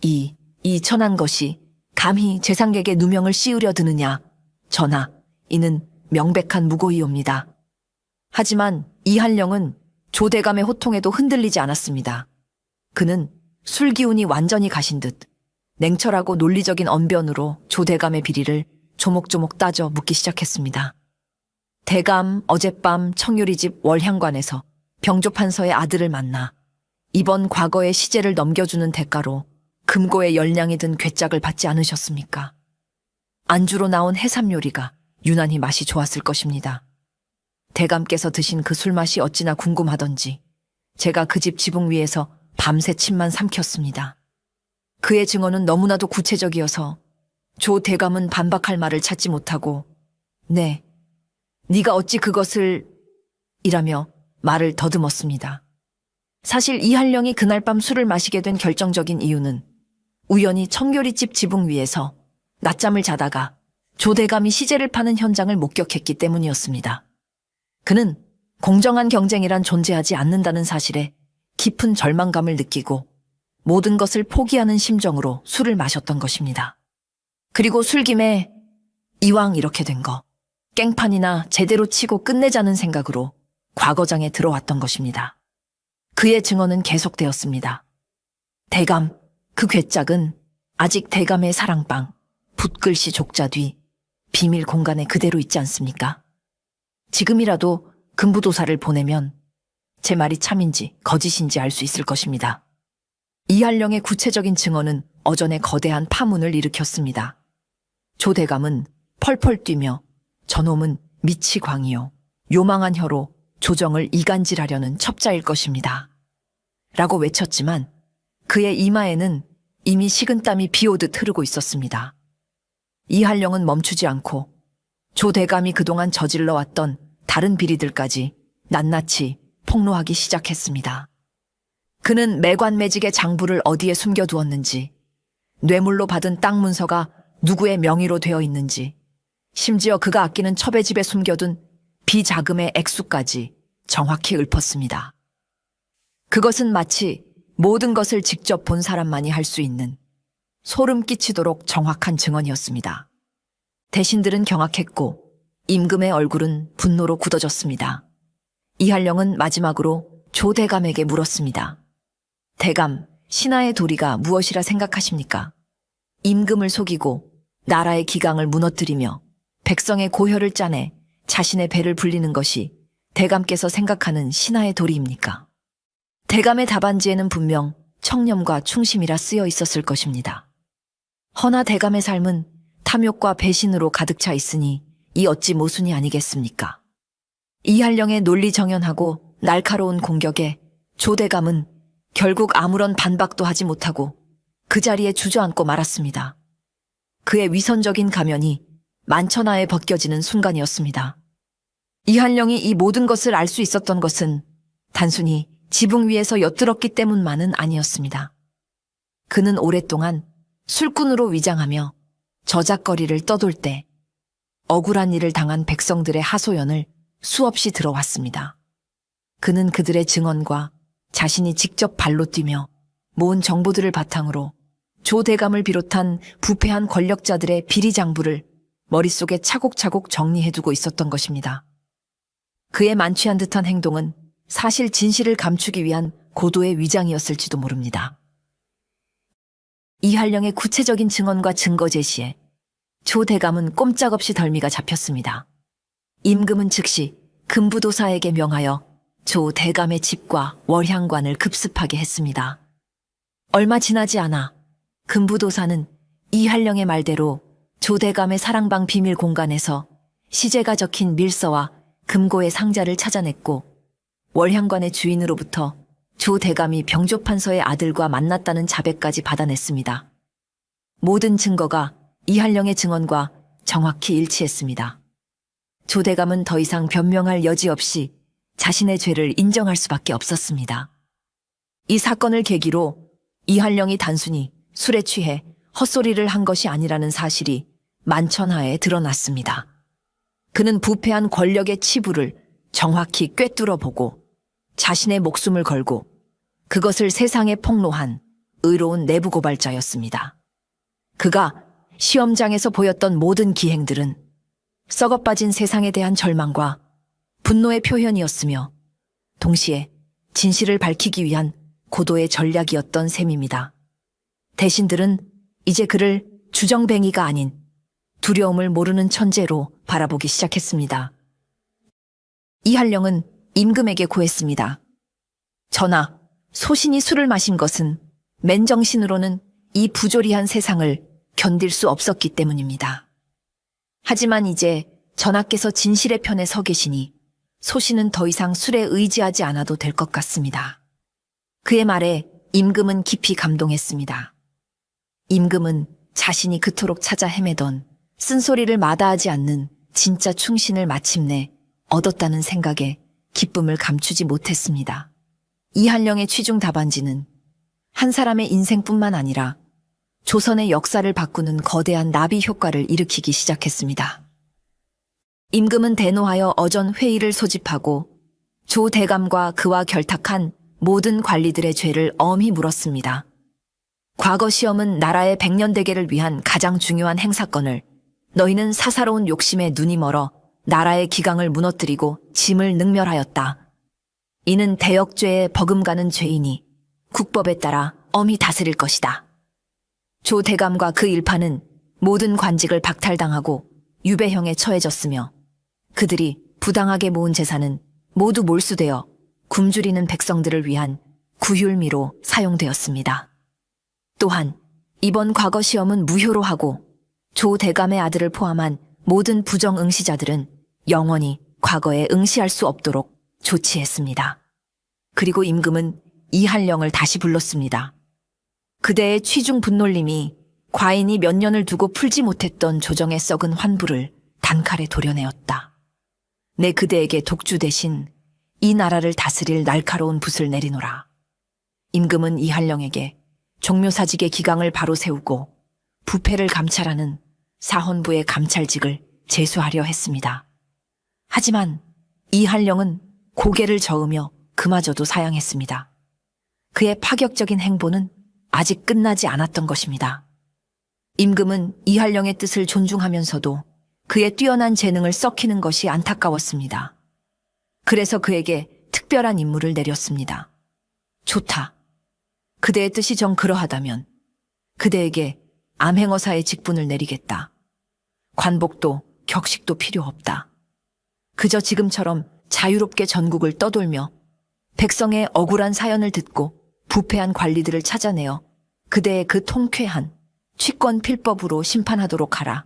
이 천한 것이 감히 재상객의 누명을 씌우려 드느냐. 전하, 이는 명백한 무고이옵니다. 하지만 이한령은 조 대감의 호통에도 흔들리지 않았습니다. 그는 술 기운이 완전히 가신 듯 냉철하고 논리적인 언변으로 조 대감의 비리를 조목조목 따져 묻기 시작했습니다. 대감 어젯밤 청요리집 월향관에서 병조판서의 아들을 만나 이번 과거의 시제를 넘겨주는 대가로 금고에 열량이 든 괴짝을 받지 않으셨습니까? 안주로 나온 해삼 요리가 유난히 맛이 좋았을 것입니다. 대감께서 드신 그 술맛이 어찌나 궁금하던지 제가 그 집 지붕 위에서 밤새 침만 삼켰습니다. 그의 증언은 너무나도 구체적이어서 조 대감은 반박할 말을 찾지 못하고 네, 네가 어찌 그것을 이라며 말을 더듬었습니다. 사실 이한령이 그날 밤 술을 마시게 된 결정적인 이유는 우연히 청교리집 지붕 위에서 낮잠을 자다가 조 대감이 시제를 파는 현장을 목격했기 때문이었습니다. 그는 공정한 경쟁이란 존재하지 않는다는 사실에 깊은 절망감을 느끼고 모든 것을 포기하는 심정으로 술을 마셨던 것입니다. 그리고 술김에 이왕 이렇게 된 거 깽판이나 제대로 치고 끝내자는 생각으로 과거장에 들어왔던 것입니다. 그의 증언은 계속되었습니다. 대감, 그 괴짝은 아직 대감의 사랑방, 붓글씨 족자 뒤 비밀 공간에 그대로 있지 않습니까? 지금이라도 금부도사를 보내면 제 말이 참인지 거짓인지 알 수 있을 것입니다. 이한령의 구체적인 증언은 어전에 거대한 파문을 일으켰습니다. 조 대감은 펄펄 뛰며 저놈은 미치광이요 요망한 혀로 조정을 이간질하려는 첩자일 것입니다. 라고 외쳤지만 그의 이마에는 이미 식은땀이 비오듯 흐르고 있었습니다. 이한령은 멈추지 않고 조 대감이 그동안 저질러왔던 다른 비리들까지 낱낱이 폭로하기 시작했습니다. 그는 매관매직의 장부를 어디에 숨겨두었는지, 뇌물로 받은 땅 문서가 누구의 명의로 되어 있는지, 심지어 그가 아끼는 첩의 집에 숨겨둔 비자금의 액수까지 정확히 읊었습니다. 그것은 마치 모든 것을 직접 본 사람만이 할 수 있는 소름 끼치도록 정확한 증언이었습니다. 대신들은 경악했고 임금의 얼굴은 분노로 굳어졌습니다. 이할령은 마지막으로 조 대감에게 물었습니다. 대감, 신하의 도리가 무엇이라 생각하십니까? 임금을 속이고 나라의 기강을 무너뜨리며 백성의 고혈을 짜내 자신의 배를 불리는 것이 대감께서 생각하는 신하의 도리입니까? 대감의 답안지에는 분명 청렴과 충심이라 쓰여 있었을 것입니다. 허나 대감의 삶은 탐욕과 배신으로 가득 차 있으니 이 어찌 모순이 아니겠습니까? 이할령의 논리정연하고 날카로운 공격에 조 대감은 결국 아무런 반박도 하지 못하고 그 자리에 주저앉고 말았습니다. 그의 위선적인 가면이 만천하에 벗겨지는 순간이었습니다. 이할령이 이 모든 것을 알 수 있었던 것은 단순히 지붕 위에서 엿들었기 때문만은 아니었습니다. 그는 오랫동안 술꾼으로 위장하며 저작거리를 떠돌 때 억울한 일을 당한 백성들의 하소연을 수없이 들어왔습니다. 그는 그들의 증언과 자신이 직접 발로 뛰며 모은 정보들을 바탕으로 조 대감을 비롯한 부패한 권력자들의 비리장부를 머릿속에 차곡차곡 정리해두고 있었던 것입니다. 그의 만취한 듯한 행동은 사실 진실을 감추기 위한 고도의 위장이었을지도 모릅니다. 이할령의 구체적인 증언과 증거 제시에 조 대감은 꼼짝없이 덜미가 잡혔습니다. 임금은 즉시 금부도사에게 명하여 조 대감의 집과 월향관을 급습하게 했습니다. 얼마 지나지 않아 금부도사는 이할령의 말대로 조 대감의 사랑방 비밀 공간에서 시제가 적힌 밀서와 금고의 상자를 찾아냈고 월향관의 주인으로부터 조 대감이 병조판서의 아들과 만났다는 자백까지 받아냈습니다. 모든 증거가 이할령의 증언과 정확히 일치했습니다. 조 대감은 더 이상 변명할 여지 없이 자신의 죄를 인정할 수밖에 없었습니다. 이 사건을 계기로 이할령이 단순히 술에 취해 헛소리를 한 것이 아니라는 사실이 만천하에 드러났습니다. 그는 부패한 권력의 치부를 정확히 꿰뚫어 보고 자신의 목숨을 걸고 그것을 세상에 폭로한 의로운 내부 고발자였습니다. 그가 시험장에서 보였던 모든 기행들은 썩어빠진 세상에 대한 절망과 분노의 표현이었으며 동시에 진실을 밝히기 위한 고도의 전략이었던 셈입니다. 대신들은 이제 그를 주정뱅이가 아닌 두려움을 모르는 천재로 바라보기 시작했습니다. 이할령은 임금에게 고했습니다. 전하, 소신이 술을 마신 것은 맨정신으로는 이 부조리한 세상을 견딜 수 없었기 때문입니다. 하지만 이제 전하께서 진실의 편에 서 계시니 소신은 더 이상 술에 의지하지 않아도 될 것 같습니다. 그의 말에 임금은 깊이 감동했습니다. 임금은 자신이 그토록 찾아 헤매던 쓴소리를 마다하지 않는 진짜 충신을 마침내 얻었다는 생각에 기쁨을 감추지 못했습니다. 이할령의 취중 답안지는 한 사람의 인생뿐만 아니라 조선의 역사를 바꾸는 거대한 나비 효과를 일으키기 시작했습니다. 임금은 대노하여 어전 회의를 소집하고 조 대감과 그와 결탁한 모든 관리들의 죄를 엄히 물었습니다. 과거 시험은 나라의 백년대계를 위한 가장 중요한 행사건을 너희는 사사로운 욕심에 눈이 멀어 나라의 기강을 무너뜨리고 짐을 능멸하였다. 이는 대역죄에 버금가는 죄이니 국법에 따라 엄히 다스릴 것이다. 조 대감과 그 일파는 모든 관직을 박탈당하고 유배형에 처해졌으며 그들이 부당하게 모은 재산은 모두 몰수되어 굶주리는 백성들을 위한 구휼미로 사용되었습니다. 또한 이번 과거 시험은 무효로 하고 조 대감의 아들을 포함한 모든 부정 응시자들은 영원히 과거에 응시할 수 없도록 조치했습니다. 그리고 임금은 이할령을 다시 불렀습니다. 그대의 취중 분놀림이 과인이 몇 년을 두고 풀지 못했던 조정의 썩은 환부를 단칼에 도려내었다. 내 그대에게 독주 대신 이 나라를 다스릴 날카로운 붓을 내리노라. 임금은 이한령에게 종묘사직의 기강을 바로 세우고 부패를 감찰하는 사헌부의 감찰직을 제수하려 했습니다. 하지만 이한령은 고개를 저으며 그마저도 사양했습니다. 그의 파격적인 행보는 아직 끝나지 않았던 것입니다. 임금은 이한령의 뜻을 존중하면서도 그의 뛰어난 재능을 썩히는 것이 안타까웠습니다. 그래서 그에게 특별한 임무를 내렸습니다. 좋다. 그대의 뜻이 정 그러하다면 그대에게 암행어사의 직분을 내리겠다. 관복도 격식도 필요 없다. 그저 지금처럼 자유롭게 전국을 떠돌며 백성의 억울한 사연을 듣고 부패한 관리들을 찾아내어 그대의 그 통쾌한 취권 필법으로 심판하도록 하라.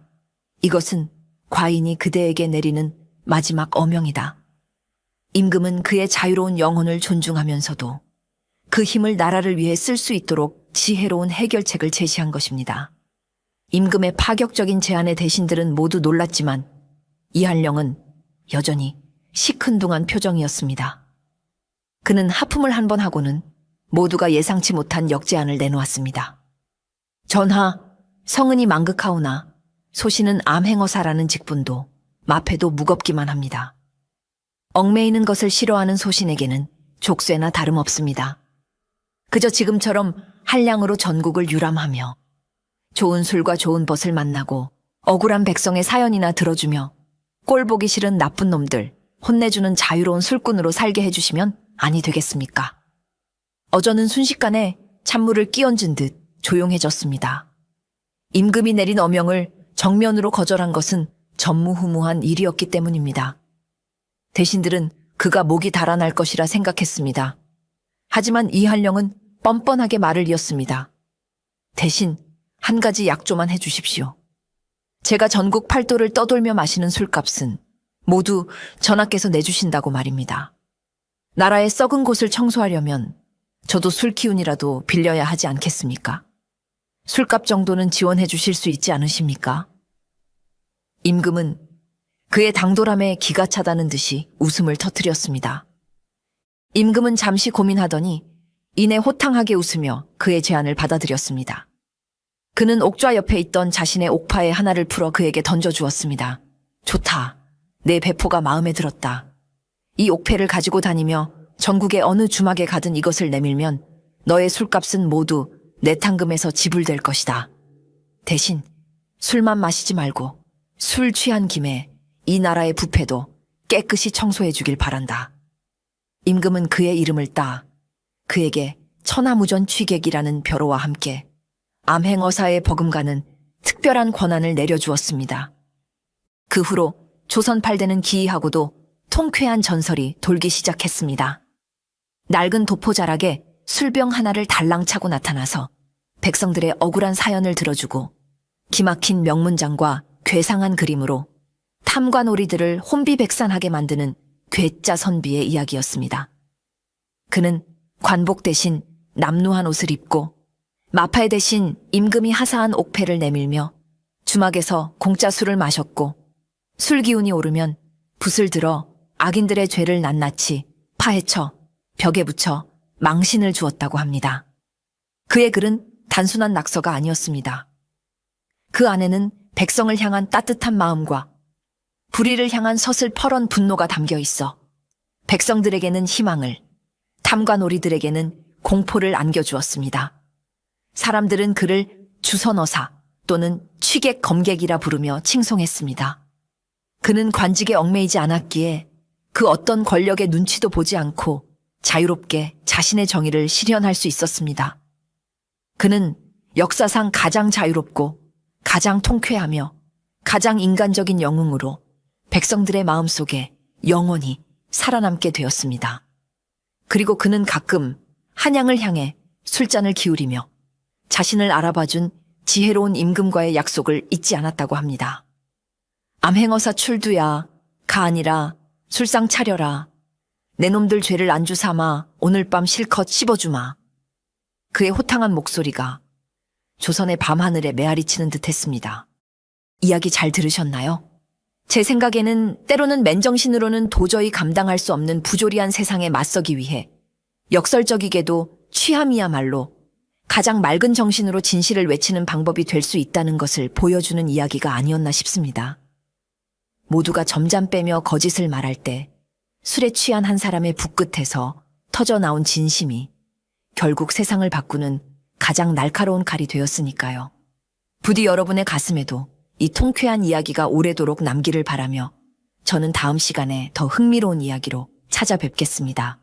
이것은 과인이 그대에게 내리는 마지막 어명이다. 임금은 그의 자유로운 영혼을 존중하면서도 그 힘을 나라를 위해 쓸 수 있도록 지혜로운 해결책을 제시한 것입니다. 임금의 파격적인 제안에 대신들은 모두 놀랐지만 이한령은 여전히 시큰둥한 표정이었습니다. 그는 하품을 한 번 하고는 모두가 예상치 못한 역제안을 내놓았습니다. 전하, 성은이 망극하오나 소신은 암행어사라는 직분도 마패도 무겁기만 합니다. 얽매이는 것을 싫어하는 소신에게는 족쇄나 다름없습니다. 그저 지금처럼 한량으로 전국을 유람하며 좋은 술과 좋은 벗을 만나고 억울한 백성의 사연이나 들어주며 꼴보기 싫은 나쁜 놈들 혼내주는 자유로운 술꾼으로 살게 해주시면 아니 되겠습니까? 어저는 순식간에 찬물을 끼얹은 듯 조용해졌습니다. 임금이 내린 어명을 정면으로 거절한 것은 전무후무한 일이었기 때문입니다. 대신들은 그가 목이 달아날 것이라 생각했습니다. 하지만 이한령은 뻔뻔하게 말을 이었습니다. 대신 한 가지 약조만 해주십시오. 제가 전국 팔도를 떠돌며 마시는 술값은 모두 전하께서 내주신다고 말입니다. 나라의 썩은 곳을 청소하려면 저도 술 기운이라도 빌려야 하지 않겠습니까? 술값 정도는 지원해 주실 수 있지 않으십니까? 임금은 그의 당돌함에 기가 차다는 듯이 웃음을 터뜨렸습니다. 임금은 잠시 고민하더니 이내 호탕하게 웃으며 그의 제안을 받아들였습니다. 그는 옥좌 옆에 있던 자신의 옥파의 하나를 풀어 그에게 던져주었습니다. 좋다. 내 배포가 마음에 들었다. 이 옥패를 가지고 다니며 전국의 어느 주막에 가든 이것을 내밀면 너의 술값은 모두 내 탕금에서 지불될 것이다. 대신 술만 마시지 말고 술 취한 김에 이 나라의 부패도 깨끗이 청소해 주길 바란다. 임금은 그의 이름을 따 그에게 천하무전 취객이라는 벼로와 함께 암행어사에 버금가는 특별한 권한을 내려주었습니다. 그 후로 조선 팔대는 기이하고도 통쾌한 전설이 돌기 시작했습니다. 낡은 도포자락에 술병 하나를 달랑 차고 나타나서 백성들의 억울한 사연을 들어주고 기막힌 명문장과 괴상한 그림으로 탐관오리들을 혼비백산하게 만드는 괴짜 선비의 이야기였습니다. 그는 관복 대신 남루한 옷을 입고 마파에 대신 임금이 하사한 옥패를 내밀며 주막에서 공짜 술을 마셨고 술 기운이 오르면 붓을 들어 악인들의 죄를 낱낱이 파헤쳐 벽에 붙여 망신을 주었다고 합니다. 그의 글은 단순한 낙서가 아니었습니다. 그 안에는 백성을 향한 따뜻한 마음과 불의를 향한 서슬퍼런 분노가 담겨 있어 백성들에게는 희망을, 탐관오리들에게는 공포를 안겨주었습니다. 사람들은 그를 주선어사 또는 취객 검객이라 부르며 칭송했습니다. 그는 관직에 얽매이지 않았기에 그 어떤 권력의 눈치도 보지 않고 자유롭게 자신의 정의를 실현할 수 있었습니다. 그는 역사상 가장 자유롭고 가장 통쾌하며 가장 인간적인 영웅으로 백성들의 마음속에 영원히 살아남게 되었습니다. 그리고 그는 가끔 한양을 향해 술잔을 기울이며 자신을 알아봐준 지혜로운 임금과의 약속을 잊지 않았다고 합니다. 암행어사 출두야, 가 아니라 술상 차려라. 내 놈들 죄를 안주 삼아 오늘 밤 실컷 씹어주마. 그의 호탕한 목소리가 조선의 밤하늘에 메아리치는 듯했습니다. 이야기 잘 들으셨나요? 제 생각에는 때로는 맨정신으로는 도저히 감당할 수 없는 부조리한 세상에 맞서기 위해 역설적이게도 취함이야말로 가장 맑은 정신으로 진실을 외치는 방법이 될 수 있다는 것을 보여주는 이야기가 아니었나 싶습니다. 모두가 점잠 빼며 거짓을 말할 때 술에 취한 한 사람의 붓끝에서 터져 나온 진심이 결국 세상을 바꾸는 가장 날카로운 칼이 되었으니까요. 부디 여러분의 가슴에도 이 통쾌한 이야기가 오래도록 남기를 바라며 저는 다음 시간에 더 흥미로운 이야기로 찾아뵙겠습니다.